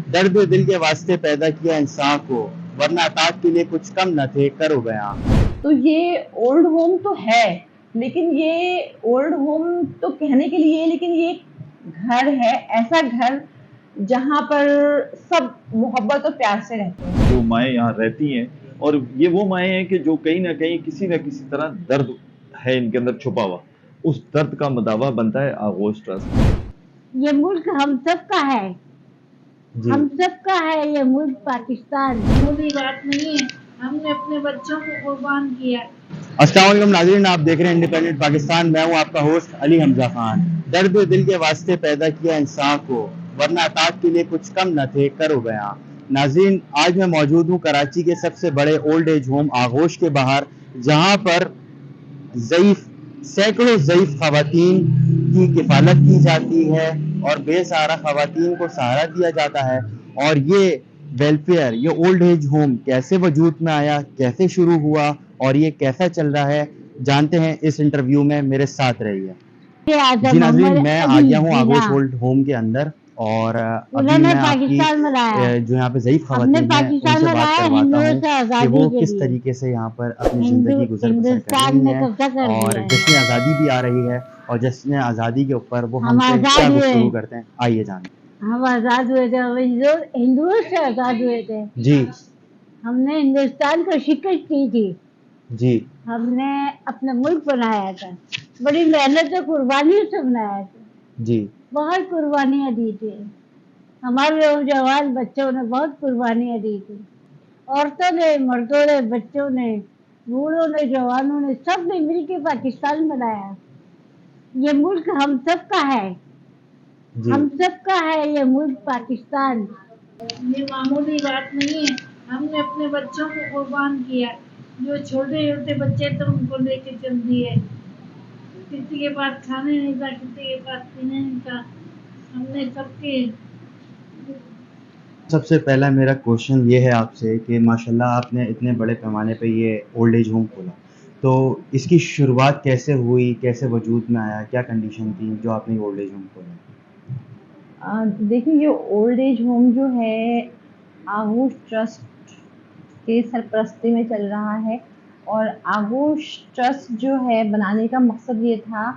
दर्द दिल के वास्ते पैदा किया इंसान को, वरना अताक के लिए कुछ कम न थे करो बयां। तो ये ओल्ड होम तो है, लेकिन ये ओल्ड होम तो कहने के लिए, लेकिन ये घर है, ऐसा घर जहाँ पर सब मोहब्बत और प्यार से रहते हैं। जो माएँ यहाँ रहती हैं, और ये वो माएँ हैं कि जो कहीं न कहीं किसी न किसी तरह दर्द है इनके अंदर छुपा हुआ, उस दर्द का मदावा बनता है आगोश ट्रस्ट। ये मुल्क हम सब का है, हम सब का है ये मुल्क पाकिस्तान। बुरी बात नहीं है, हमने अपने बच्चों को कुर्बान किया। अस्सलाम वालेकुम नाज़रीन, आप देख रहे हैं इंडिपेंडेंट पाकिस्तान। मैं हूं आपका होस्ट अली हमजा खान। दर्द दिल के वास्ते पैदा किया इंसान को, वरना अताक के लिए कुछ कम न थे करो बयां। नाज़रीन, आज मैं मौजूद हूं कराची के सबसे बड़े ओल्ड एज होम आगोश के बाहर, जहां पर सैकड़ों ज़ईफ़ ख़वातीन की किफ़ालत की जाती है और बेसहारा ख़वातीन को सहारा दिया जाता है। और ये वेलफेयर, ये ओल्ड एज होम कैसे वजूद में आया, कैसे शुरू हुआ और ये कैसा चल रहा है, जानते हैं इस इंटरव्यू में। मेरे साथ रहिए। जी नाज़रीन, मैं आ गया हूँ आगोश ओल्ड होम के अंदर और अभी मैं आपकी जो यहाँ पे ज़ईफ़ ख़वातीन हैं उनसे बात करवाता हूँ कि वो किस तरीके से यहाँ पर अपनी ज़िंदगी गुजर बसर कर रही हैं। और जश्न आज़ादी भी आ रही है और जश्न आज़ादी के ऊपर वो हमसे क्या गुफ्तगू करते हैं, आइए जानते हैं। हम आजाद हुए थे, हम हिंदुओं से आजाद हुए थे जी। हमने हिंदुस्तान को शिकस्त की थी जी। हमने अपना मुल्क बनाया था, बड़ी मेहनत और कुर्बानियों से बनाया था जी। बहुत कुर्बानियां दी थी। हमारे नौजवान बच्चों ने बहुत कुर्बानियां दी थी, औरतों ने, मर्दों ने, बच्चों ने, बूढ़ों ने, जवानों ने, सब ने मिलकर पाकिस्तान बनाया। ये मुल्क हम सब का है, हम सब का है ये मुल्क पाकिस्तान। ये मामूली बात नहीं है, हमने अपने बच्चों को कुर्बान किया। जो छोटे छोटे बच्चे थे उनको लेके चल दिए। किसी के पास खाने नहीं था, किसी के पास पीने नहीं था, हमने सबके। सबसे पहला मेरा क्वेश्चन ये है आपसे कि माशाल्लाह आपने इतने बड़े पैमाने पे ये ओल्ड एज होम खोला, तो इसकी शुरुआत कैसे हुई, कैसे वजूद में आया, क्या कंडीशन थी जो आपने ओल्ड एज होम खोला? देखिए, ये ओल्ड एज होम जो है आगोश ट्रस्ट के सरपरस्ती में चल रहा है। और आगोश ट्रस्ट जो है बनाने का मकसद ये था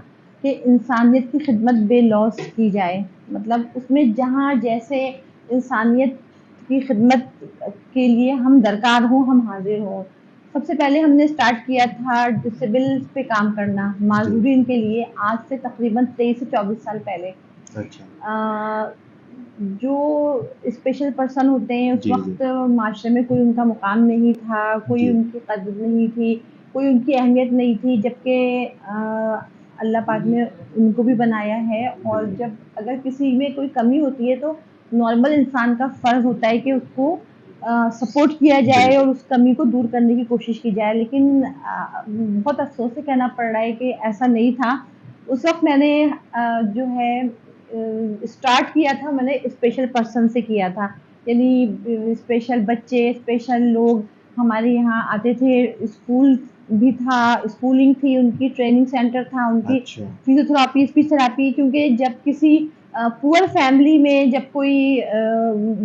कि इंसानियत की खिदमत बेलौस की जाए। मतलब उसमें जहाँ जैसे इंसानियत की खिदमत के लिए हम दरकार हों, हम हाजिर हों। सबसे पहले हमने स्टार्ट किया था डिसेबल्स पे काम करना, माजूरीन के लिए, आज से तकरीबन 23 से 24 साल पहले। अच्छा। जो स्पेशल पर्सन होते हैं उस वक्त माशरे में कोई उनका मुकाम नहीं था, कोई उनकी कदर नहीं थी, कोई उनकी अहमियत नहीं थी, जबकि अल्लाह पाक ने उनको भी बनाया है। और जब अगर किसी में कोई कमी होती है तो नॉर्मल इंसान का फ़र्ज़ होता है कि उसको सपोर्ट किया जाए और उस कमी को दूर करने की कोशिश की जाए। लेकिन बहुत अफ़सोस से कहना पड़ रहा है कि ऐसा नहीं था। उस वक्त मैंने जो है स्टार्ट किया था, मैंने स्पेशल पर्सन से किया था, यानी स्पेशल बच्चे, स्पेशल लोग हमारे यहाँ आते थे। स्कूल भी था, स्कूलिंग थी उनकी, ट्रेनिंग सेंटर था उनकी। फिजियोथेरापी, स्पीच थेरापी, क्योंकि जब किसी पुअर फैमिली में जब कोई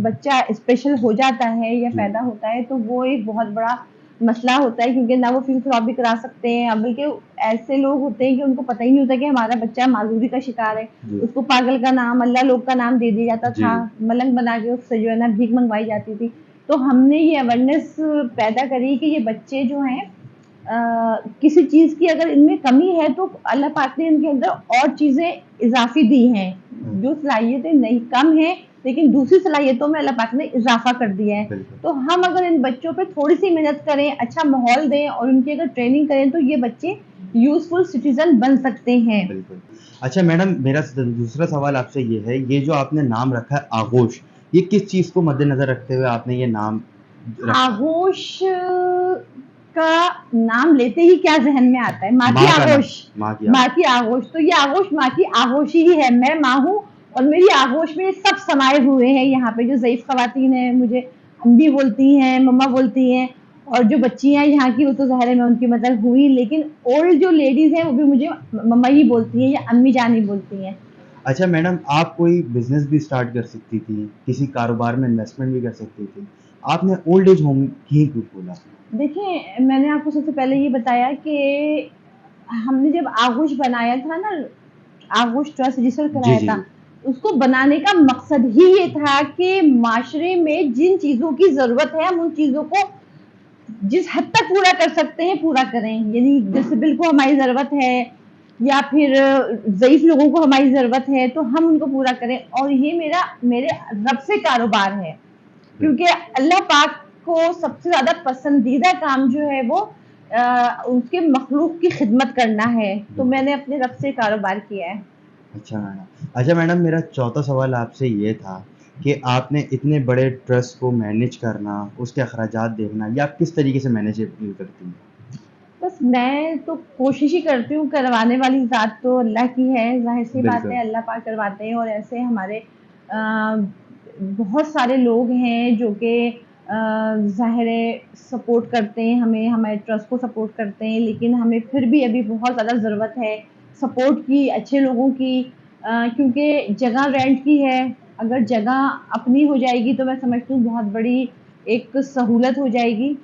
बच्चा स्पेशल हो जाता है या पैदा होता है तो वो एक बहुत बड़ा मसला होता है, क्योंकि ना वो फिजियोथेरापी करा सकते हैं, बल्कि ऐसे लोग होते हैं कि उनको पता ही नहीं होता कि हमारा बच्चा माजूरी का शिकार है। उसको पागल का नाम, अल्लाह लोग का नाम दे दिया जाता था, मलंग बना के उससे जो है ना भीख मंगवाई जाती थी। तो हमने ये अवेयरनेस पैदा करी कि ये बच्चे जो हैं किसी चीज़ की अगर इनमें कमी है तो अल्लाह पाक ने इनके अंदर और चीज़ें इजाफी दी हैं, जो सलाहियतें नहीं कम हैं लेकिन दूसरी सलाहियतों में अल्लाह पाक ने इजाफा कर दिया है। तो हम अगर इन बच्चों पे थोड़ी सी मेहनत करें, अच्छा माहौल दें और उनकी अगर ट्रेनिंग करें तो ये बच्चे यूजफुल सिटीजन बन सकते हैं। बिल्कुल। अच्छा मैडम, मेरा दूसरा सवाल आपसे ये है, ये जो आपने नाम रखा है आगोश, ये किस चीज़ को मद्देनजर रखते हुए आपने ये नाम रखा? आगोश का नाम लेते ही क्या जहन में आता है? माँ की आगोश, माँ की आगोश। तो ये आगोश माँ की आगोश ही है। मैं माँ हूँ और मेरी आगोश में सब समाये हुए हैं। यहाँ पे जो ज़ईफ़ ख़वातीन हैं मुझे अम्मी बोलती हैं, मम्मा बोलती हैं, और जो बच्चियाँ यहाँ की वो तो ज़ाहिर है मैं उनकी मदर हुई, लेकिन ओल्ड जो लेडीज़ हैं वो भी मुझे मम्मा ही बोलती हैं या अम्मी जान ही बोलती हैं। अच्छा मैडम, आप कोई बिजनेस भी स्टार्ट कर सकती थी, किसी कारोबार में इन्वेस्टमेंट भी कर सकती थी, आपने ओल्ड एज होम ही क्यों खोला? देखिए, मैंने आपको सबसे पहले ये बताया कि हमने जब आगोश बनाया था ना, आगोश ट्रस्ट रजिस्टर जी कराया जी था, जी। उसको बनाने का मकसद ही ये था कि माशरे में जिन चीज़ों की ज़रूरत है हम उन चीज़ों को जिस हद तक पूरा कर सकते हैं पूरा करें। यानी डिसेबल को हमारी ज़रूरत है या फिर ज़ईफ़ लोगों को हमारी ज़रूरत है तो हम उनको पूरा करें, और ये मेरे रब से कारोबार है। क्योंकि अल्लाह पाक को सबसे ज़्यादा पसंदीदा काम जो है वो उसके मखलूक की खिदमत करना है, तो मैंने अपने रब से कारोबार किया है। अच्छा मैडम। अच्छा मैडम, मेरा चौथा सवाल आपसे ये था कि आपने इतने बड़े ट्रस्ट को मैनेज करना, उसके अखराजात देखना, ये आप किस तरीके से मैनेज करती हैं? बस मैं तो कोशिश ही करती हूँ, करवाने वाली ज़ात तो अल्लाह की है, ज़ाहिर-सी बात बिल्कुल। है अल्लाह पाक करवाते हैं, और ऐसे हमारे बहुत सारे लोग हैं जो कि ज़ाहिर है सपोर्ट करते हैं हमें, हमारे ट्रस्ट को सपोर्ट करते हैं, लेकिन हमें फिर भी अभी बहुत ज़्यादा ज़रूरत है सपोर्ट की, अच्छे लोगों की, क्योंकि जगह रेंट की है, अगर जगह अपनी हो जाएगी तो मैं समझती हूँ बहुत बड़ी एक सहूलत हो जाएगी।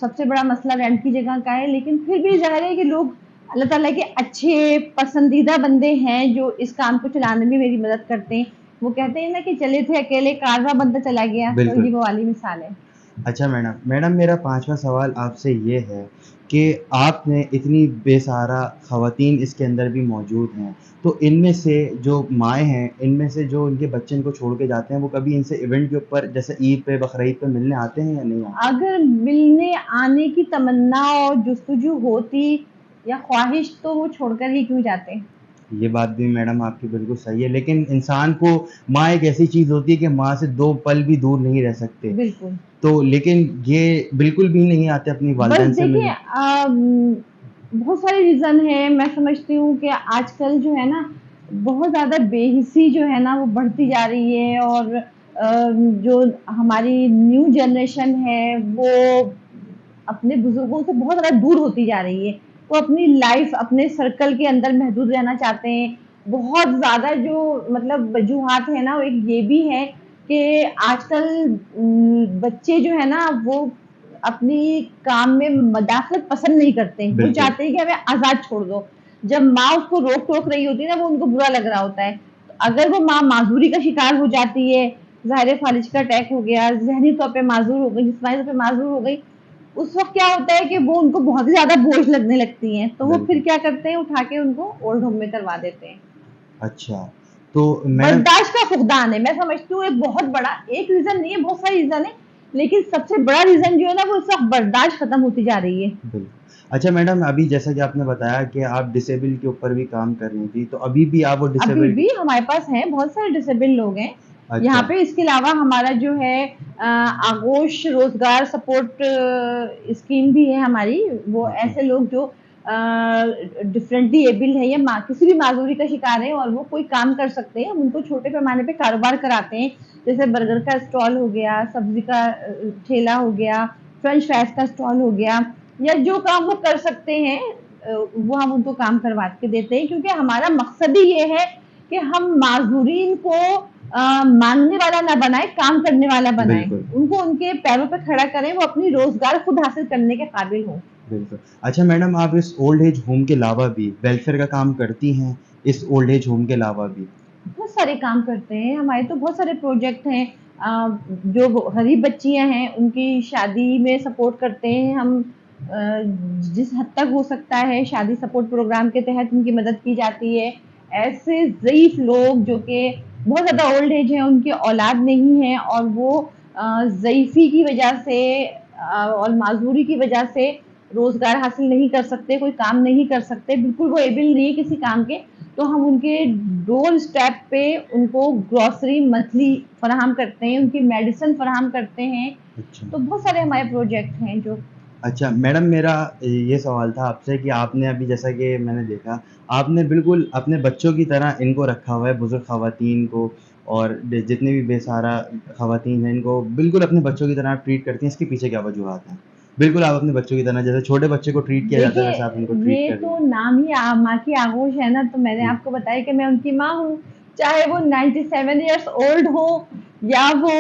सबसे बड़ा मसला रेंट की जगह का है, लेकिन फिर भी ज़ाहिर है कि लोग अल्लाह ताला के अच्छे पसंदीदा बंदे हैं जो इस काम को चलाने में मेरी मदद करते हैं। वो कहते हैं ना कि चले थे अकेले कारवां बनता चला गया, तो बिल्कुल। ये वो वाली मिसाल है। अच्छा मैडम, मेरा 5वां सवाल आपसे ये है कि आपने इतनी बेसहारा ख़वातीन इसके अंदर भी मौजूद हैं, तो इनमें से जो माएँ हैं, इनमें से जो इनके बच्चे इनको छोड़ के जाते हैं, वो कभी इनसे इवेंट के ऊपर जैसे ईद पे, बकरीद पे मिलने आते हैं या नहीं आते? अगर मिलने आने की तमन्ना और जुस्तजू होती या ख्वाहिश तो वो छोड़कर ही क्यों जाते? ये बात भी मैडम आपकी बिल्कुल सही है, लेकिन इंसान को माँ एक ऐसी चीज़ होती है कि माँ से 2 पल भी दूर नहीं रह सकते। बिल्कुल। तो लेकिन ये बिल्कुल भी नहीं आते अपनी बस वालिदैन से देखिए मिलने। बहुत सारे रीज़न हैं। मैं समझती हूँ कि आजकल जो है ना, बहुत ज़्यादा बेहिसी जो है ना वो बढ़ती जा रही है, और जो हमारी न्यू जनरेशन है वो अपने बुज़ुर्गों से बहुत ज़्यादा दूर होती जा रही है। वो अपनी लाइफ़ अपने सर्कल के अंदर महदूद रहना चाहते हैं। बहुत ज़्यादा जो मतलब वजूहात है ना, वो एक ये भी है कि आजकल बच्चे जो है ना वो अपनी काम में मदाखलत पसंद नहीं करते हैं। वो बिल्कुल। चाहते हैं कि हमें आज़ाद छोड़ दो। जब माँ उसको रोक-टोक रही होती है ना, वो उनको बुरा लग रहा होता है। तो अगर वो माँ माज़ूरी का शिकार हो जाती है, ज़ाहिर है फ़ालिज का अटैक हो गया, ज़हनी तौर पे माज़ूर हो गई, जिस्मानी तौर पे माज़ूर हो गई, उस वक़्त क्या होता है कि वो उनको बहुत ही ज़्यादा बोझ लगने लगती हैं। तो वो फिर बिल्कुल। क्या करते हैं, उठा के उनको ओल्ड होम में करवा देते हैं। अच्छा, तो मैडम। बर्दाश्त का फुक़दान है। मैं समझती हूँ एक बहुत बड़ा, एक रीज़न नहीं है, बहुत सारे रीज़न है, लेकिन सबसे बड़ा रीज़न जो है ना वो इस वक़्त बर्दाश्त खत्म होती जा रही है। बिल्कुल। अच्छा मैडम, अभी जैसा कि आपने बताया कि आप डिसेबल के ऊपर भी काम कर रही थी, तो अभी भी आप वो अभी डिसेबल। भी हमारे पास हैं, बहुत सारे डिसेबल लोग हैं यहाँ अच्छा। पे। इसके अलावा हमारा जो है आगोश रोज़गार सपोर्ट स्कीम भी है हमारी। वो ओके। ऐसे लोग जो डिफरेंटली एबल है या किसी भी माजूरी का शिकार है और वो कोई काम कर सकते हैं, हम उनको छोटे पैमाने पे कारोबार कराते हैं। जैसे बर्गर का स्टॉल हो गया, सब्जी का ठेला हो गया, फ्रेंच फ्राइज का स्टॉल हो गया, या जो काम वो कर सकते हैं वो हम उनको काम करवा के देते हैं, क्योंकि हमारा मकसद ही ये है कि हम माजूरीन को मांगने वाला ना बनाए, काम करने वाला बनाए, बिल्कुल। उनको उनके पैरों पे खड़ा करें, वो अपनी रोजगार खुद हासिल करने के काबिल हो। बिल्कुल। अच्छा मैडम, आप इस ओल्ड एज होम के अलावा भी वेलफेयर का काम करती हैं, इस ओल्ड एज होम के अलावा भी? बहुत सारे काम करते हैं, हमारे तो बहुत सारे प्रोजेक्ट हैं। जो गरीब बच्चियां हैं उनकी शादी में सपोर्ट करते हैं हम। जिस हद तक हो सकता है शादी सपोर्ट प्रोग्राम के तहत उनकी मदद की जाती है। ऐसे ज़ईफ़ लोग जो कि बहुत ज़्यादा ओल्ड एज हैं, उनकी औलाद नहीं है, और वो ज़ईफ़ी की वजह से और माजूरी की वजह से रोज़गार हासिल नहीं कर सकते, कोई काम नहीं कर सकते, बिल्कुल वो एबल नहीं है किसी काम के, तो हम उनके डोर स्टेप पे उनको ग्रोसरी मंथली फराहम करते हैं, उनकी मेडिसिन फराहम करते हैं। अच्छा। तो बहुत सारे हमारे प्रोजेक्ट हैं जो। अच्छा मैडम, मेरा ये सवाल था आपसे कि आपने अभी जैसा कि मैंने देखा, आपने बिल्कुल अपने बच्चों की तरह इनको रखा हुआ है, बुज़ुर्ग ख़वातीन को, और जितने भी बेसहारा ख़वातीन हैं, इनको बिल्कुल अपने बच्चों की तरह आप ट्रीट करती हैं, इसके पीछे क्या वजूहात हैं? बिल्कुल आप अपने बच्चों की तरह, जैसे छोटे बच्चे को ट्रीट किया जाता है, देखिए, वैसा आप इनको ट्रीट ये कर रही तो हैं। नाम ही माँ की आगोश है ना, तो मैंने जी। आपको बताया कि मैं उनकी माँ हूँ। चाहे वो 97 इयर्स ओल्ड हो या वो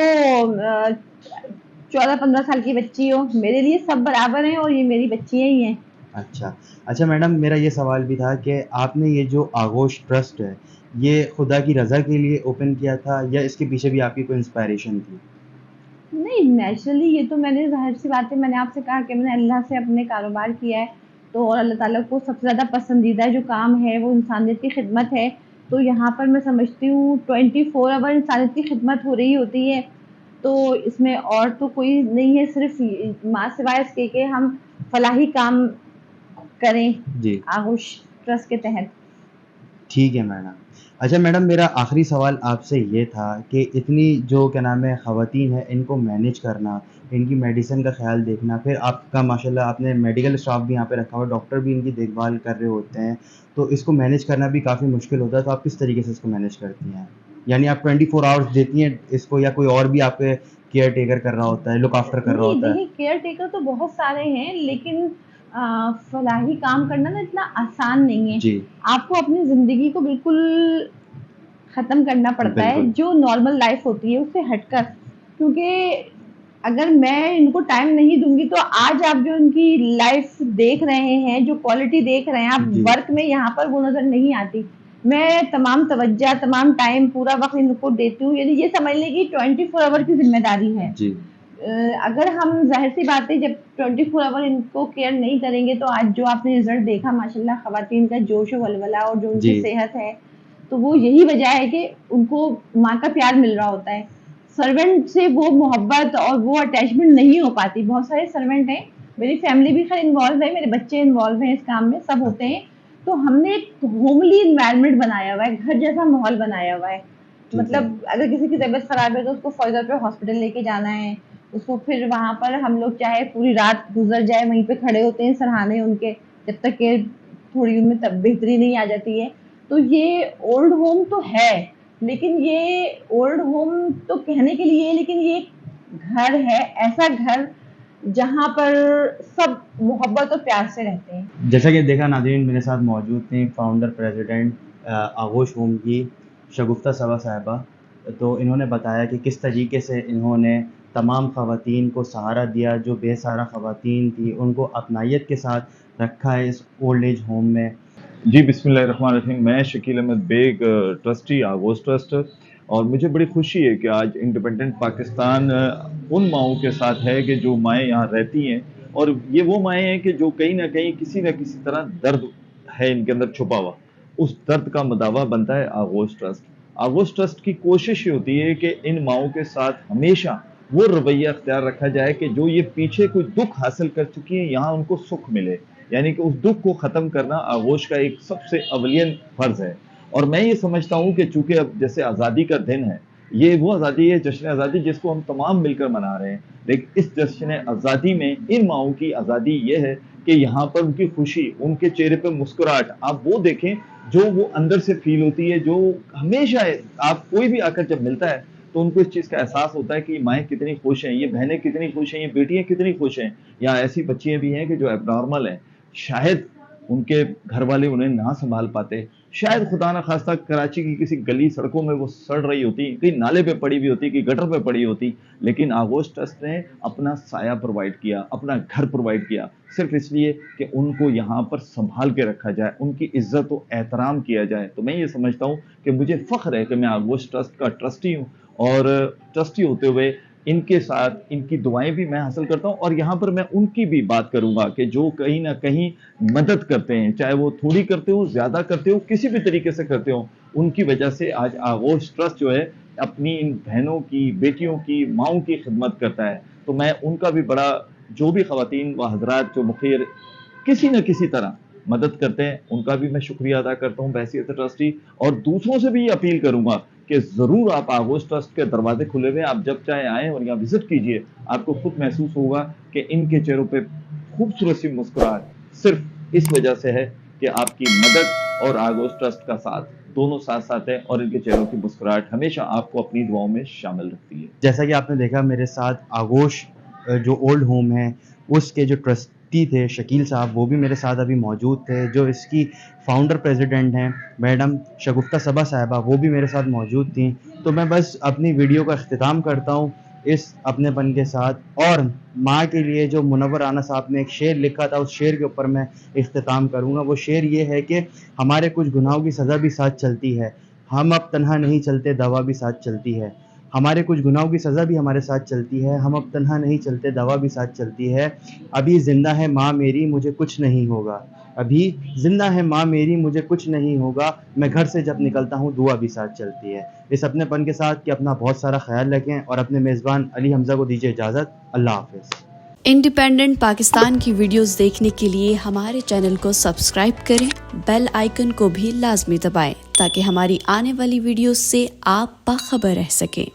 14-15 साल की बच्ची हो, मेरे लिए सब बराबर हैं और ये मेरी बच्चियां ही हैं। अच्छा। अच्छा मैडम, मेरा ये सवाल भी था कि आपने ये जो आगोश ट्रस्ट है, ये खुदा की रज़ा के लिए ओपन किया था या इसके पीछे भी आपकी कोई इंस्पायरेशन थी? नहीं, नेचुरली ये तो मैंने ज़ाहिर-सी बात है, मैंने आपसे कहा कि मैंने अल्लाह से अपने कारोबार किया है, तो और अल्लाह ताला को सबसे ज़्यादा पसंदीदा जो काम है वो इंसानियत की खिदमत है। तो यहाँ पर मैं समझती हूँ 24 आवर इंसानियत की खिदमत हो रही होती है, तो इसमें और तो कोई नहीं है, सिर्फ़ ये माँ सिवाय इसके कि हम फलाही काम करें जी। आगोश ट्रस्ट के तहत। ठीक है मैडम। अच्छा मैडम, मेरा आखिरी सवाल आपसे ये था कि इतनी जो क्या नाम है ख़वातीन हैं, इनको मैनेज करना, इनकी मेडिसिन का ख़्याल देखना, फिर आपका माशाल्लाह आपने मेडिकल स्टाफ़ भी यहाँ पे रखा हुआ है, डॉक्टर भी इनकी देखभाल कर रहे होते हैं, तो इसको मैनेज करना भी काफ़ी मुश्किल होता है, तो आप किस तरीके से इसको मैनेज करती हैं? यानी आप 24 आवर्स देती हैं इसको या कोई और भी आपके केयर टेकर कर रहा होता है, लुक आफ्टर कर रहा नहीं, होता है? देखिए केयर टेकर तो बहुत सारे हैं, लेकिन फलाही काम करना ना इतना आसान नहीं है। जी, आपको अपनी ज़िंदगी को बिल्कुल ख़त्म करना पड़ता है, बिल्कुल। जो नॉर्मल लाइफ़ होती है उससे हटकर। क्योंकि अगर मैं इनको टाइम नहीं दूँगी तो आज आप जो इनकी लाइफ़ देख रहे हैं, जो क्वालिटी देख रहे हैं, आप जी, वर्क में यहाँ पर वो नज़र नहीं आती। मैं तमाम तवज्जो, तमाम टाइम, पूरा वक़्त इनको देती हूँ, यानी ये समझ लें कि 24 आवर की ज़िम्मेदारी है। जी, अगर हम ज़ाहिर-सी बात है जब 24 आवर इनको केयर नहीं करेंगे तो आज जो आपने रिज़ल्ट देखा माशाल्लाह ख़वातीन का जोश व वलवला और जो उनकी जी, सेहत है, तो वो यही वजह है कि उनको माँ का प्यार मिल रहा होता है। सर्वेंट से वो मोहब्बत और वो अटैचमेंट नहीं हो पाती। बहुत सारे सर्वेंट हैं, मेरी फैमिली भी खैर इन्वॉल्व है, मेरे बच्चे इन्वॉल्व हैं इस काम में, सब होते अच्छा, हैं। तो हमने एक होमली एनवायरनमेंट बनाया हुआ है, घर जैसा माहौल बनाया हुआ है। ठीक है। मतलब अगर किसी की तबीयत ख़राब है तो उसको फ़ौरन पे हॉस्पिटल लेके जाना है, उसको फिर वहाँ पर हम लोग चाहे पूरी रात गुज़र जाए वहीं पे खड़े होते हैं सराहने उनके, जब तक कि थोड़ी उनमें तब बेहतरी नहीं आ जाती है। तो ये ओल्ड होम तो है, लेकिन ये ओल्ड होम तो कहने के लिए है, लेकिन ये एक घर है, ऐसा घर जहाँ पर सब मोहब्बत और प्यार से रहते हैं। जैसा कि देखा नाज़रीन, मेरे साथ मौजूद थी फाउंडर प्रेसिडेंट आगोश होम की शगुफ्ता सबा साहिबा। तो इन्होंने बताया कि किस तरीके से इन्होंने तमाम ख़वातीन को सहारा दिया, जो बेसहारा ख़वातीन थी उनको अपनायत के साथ रखा है इस ओल्ड एज होम में। जी बिस्मिल्लाहिर्रहमानिर्रहीम। मैं शकील अहमद बेग, ट्रस्टी आगोश ट्रस्ट, और मुझे बड़ी खुशी है कि आज इंडिपेंडेंट पाकिस्तान उन माओं के साथ है कि जो माएँ यहाँ रहती हैं, और ये वो माएँ हैं कि जो कहीं ना कहीं किसी न किसी तरह दर्द है इनके अंदर छुपा हुआ। उस दर्द का मदावा बनता है आगोश ट्रस्ट। आगोश ट्रस्ट की कोशिश ये होती है कि इन माओं के साथ हमेशा वो रवैया अख्तियार रखा जाए कि जो ये पीछे कोई दुख हासिल कर चुकी हैं, यहाँ उनको सुख मिले। यानी कि उस दुख को ख़त्म करना आगोश का एक सबसे अवलियन फ़र्ज़ है। और मैं ये समझता हूँ कि चूँकि अब जैसे आज़ादी का दिन है, ये वो आज़ादी है, जश्न आज़ादी, जिसको हम तमाम मिलकर मना रहे हैं। लेकिन इस जश्न आज़ादी में इन माओं की आज़ादी ये है कि यहाँ पर उनकी खुशी, उनके चेहरे पे मुस्कुराहट आप वो देखें जो वो अंदर से फ़ील होती है, जो हमेशा आप कोई भी आकर जब मिलता है तो उनको इस चीज़ का एहसास होता है कि ये माएँ कितनी खुश हैं, ये बहनें कितनी खुश हैं, ये बेटियाँ कितनी खुश हैं। या ऐसी बच्चियाँ भी हैं कि जो एब्नॉर्मल हैं, शायद उनके घर वाले उन्हें ना संभाल पाते, शायद खुदा ना खास्ता कराची की किसी गली सड़कों में वो सड़ रही होती, कहीं नाले पे पड़ी हुई होती, कहीं गटर पे पड़ी होती, लेकिन आगोश ट्रस्ट ने अपना साया प्रोवाइड किया, अपना घर प्रोवाइड किया, सिर्फ इसलिए कि उनको यहाँ पर संभाल के रखा जाए, उनकी इज्जत और एहतराम किया जाए। तो मैं ये समझता हूँ कि मुझे फ़ख्र है कि मैं आगोश ट्रस्ट का ट्रस्टी हूँ, और ट्रस्टी होते हुए इनके साथ इनकी दुआएं भी मैं हासिल करता हूं। और यहाँ पर मैं उनकी भी बात करूंगा कि जो कहीं ना कहीं मदद करते हैं, चाहे वो थोड़ी करते हो, ज्यादा करते हो, किसी भी तरीके से करते हो, उनकी वजह से आज आगोश ट्रस्ट जो है अपनी इन बहनों की, बेटियों की, माओं की खिदमत करता है। तो मैं उनका भी बड़ा, जो भी खवातीन व हजरात जो मुखिर किसी न किसी तरह मदद करते हैं, उनका भी मैं शुक्रिया अदा करता हूँ बहैसियत ट्रस्टी। और दूसरों से भी ये अपील करूंगा कि ज़रूर आप आगोश ट्रस्ट के दरवाजे खुले हुए, आप जब चाहे आएँ और यहाँ विजिट कीजिए। आपको खुद महसूस होगा कि इनके चेहरों पे खूबसूरत सी मुस्कुराहट सिर्फ इस वजह से है कि आपकी मदद और आगोश ट्रस्ट का साथ दोनों साथ साथ है, और इनके चेहरों की मुस्कुराहट हमेशा आपको अपनी दुआओं में शामिल रखती है। जैसा कि आपने देखा मेरे साथ आगोश जो ओल्ड होम है उसके जो मुफ्ती थे शकील साहब, वो भी मेरे साथ अभी मौजूद थे। जो इसकी फाउंडर प्रेसिडेंट हैं मैडम शगुफ्ता सबा साहिबा, वो भी मेरे साथ मौजूद थी। तो मैं बस अपनी वीडियो का अख्तिताम करता हूँ इस अपनेपन के साथ, और माँ के लिए जो मुनव्वर राना साहब ने एक शेर लिखा था, उस शेर के ऊपर मैं इख्तिताम करूँगा। वो शेर ये है कि हमारे कुछ गुनाहों की सज़ा भी साथ चलती है, हम अब तन्हा नहीं चलते, दवा भी साथ चलती है। हमारे कुछ गुनाहों की सज़ा भी हमारे साथ चलती है, हम अब तन्हा नहीं चलते, दवा भी साथ चलती है। अभी ज़िंदा है माँ मेरी, मुझे कुछ नहीं होगा। अभी ज़िंदा है माँ मेरी, मुझे कुछ नहीं होगा। मैं घर से जब निकलता हूँ, दुआ भी साथ चलती है। इस अपनेपन के साथ कि अपना बहुत सारा ख्याल रखें, और अपने मेज़बान अली हमज़ा को दीजिए इजाज़त। अल्लाह हाफ़िज़। इंडिपेंडेंट पाकिस्तान की वीडियोस देखने के लिए हमारे चैनल को सब्सक्राइब करें, बेल आइकन को भी लाजमी दबाएं ताकि हमारी आने वाली वीडियोस से आप बाखबर रह सकें।